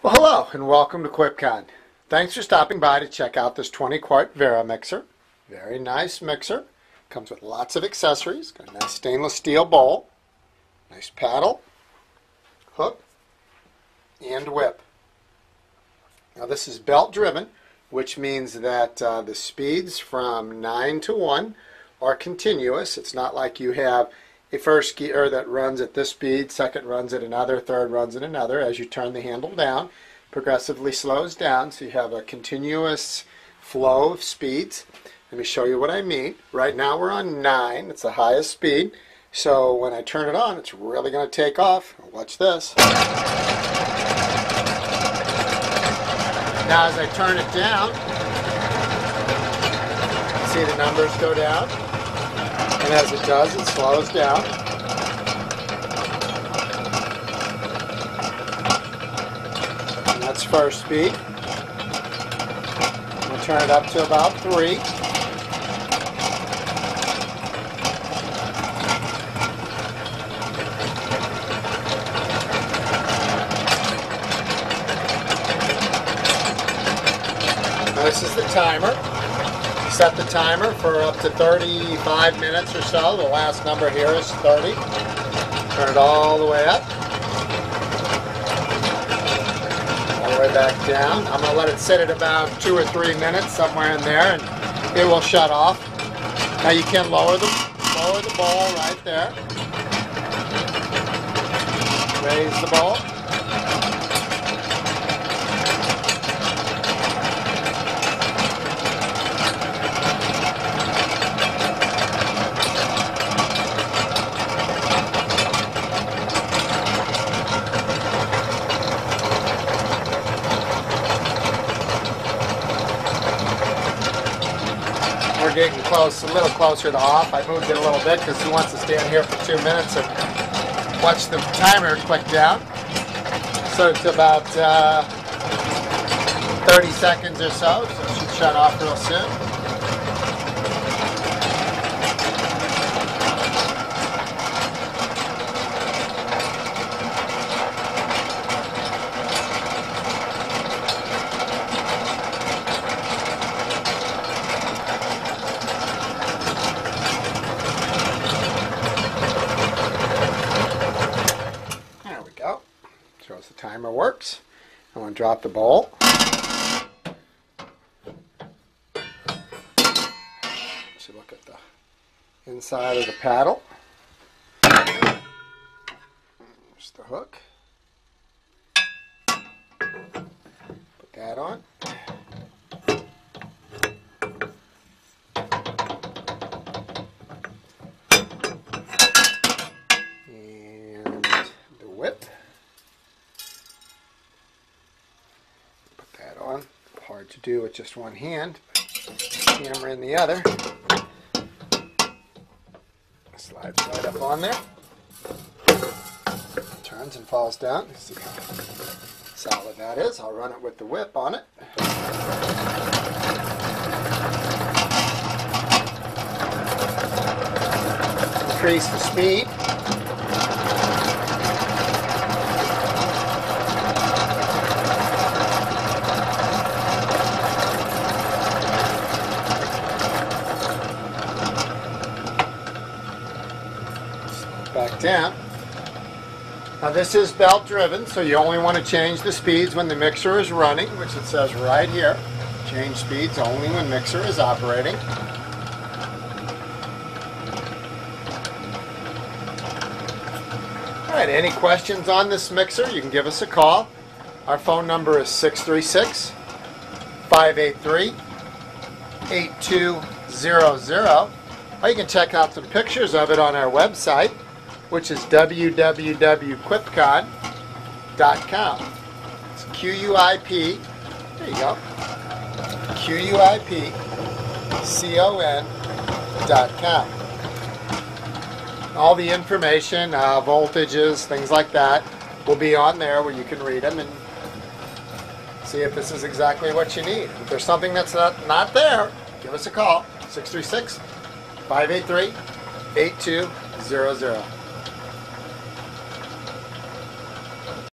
Well, hello and welcome to QuipCon. Thanks for stopping by to check out this 20-quart Vera mixer. Very nice mixer. Comes with lots of accessories. Got a nice stainless steel bowl, nice paddle, hook, and whip. Now this is belt driven, which means that the speeds from 9 to 1 are continuous. It's not like you have a first gear that runs at this speed, second runs at another, third runs at another. As you turn the handle down, progressively slows down, so you have a continuous flow of speeds. Let me show you what I mean. Right now we're on 9. It's the highest speed. So when I turn it on, it's really going to take off. Watch this. Now as I turn it down, see the numbers go down. And as it does, it slows down. And that's first speed. We'll turn it up to about 3. Now this is the timer. Set the timer for up to 35 minutes or so. The last number here is 30. Turn it all the way up. All the way back down. I'm going to let it sit at about 2 or 3 minutes, somewhere in there, and it will shut off. Now you can lower the bowl right there. Raise the bowl. We're getting close, a little closer to off. I moved it a little bit because he wants to stand here for 2 minutes and watch the timer click down. So it's about 30 seconds or so it should shut off real soon. Shows the timer works. I'm going to drop the bowl. So look at the inside of the paddle. There's the hook. Put that on. And the whip. On. Hard to do with just one hand, but camera in the other. Slides right up on there. Turns and falls down. See how solid that is. I'll run it with the whip on it. Increase the speed. Back down. Now this is belt driven, so you only want to change the speeds when the mixer is running, which it says right here. Change speeds only when mixer is operating. Alright, any questions on this mixer, you can give us a call. Our phone number is 636-583-8200. Or you can check out some pictures of it on our website, which is www.quipcon.com. It's Q-U-I-P, there you go, Q-U-I-P-C-O-N.com. All the information, voltages, things like that, will be on there where you can read them and see if this is exactly what you need. If there's something that's not there, give us a call, 636-583-8200.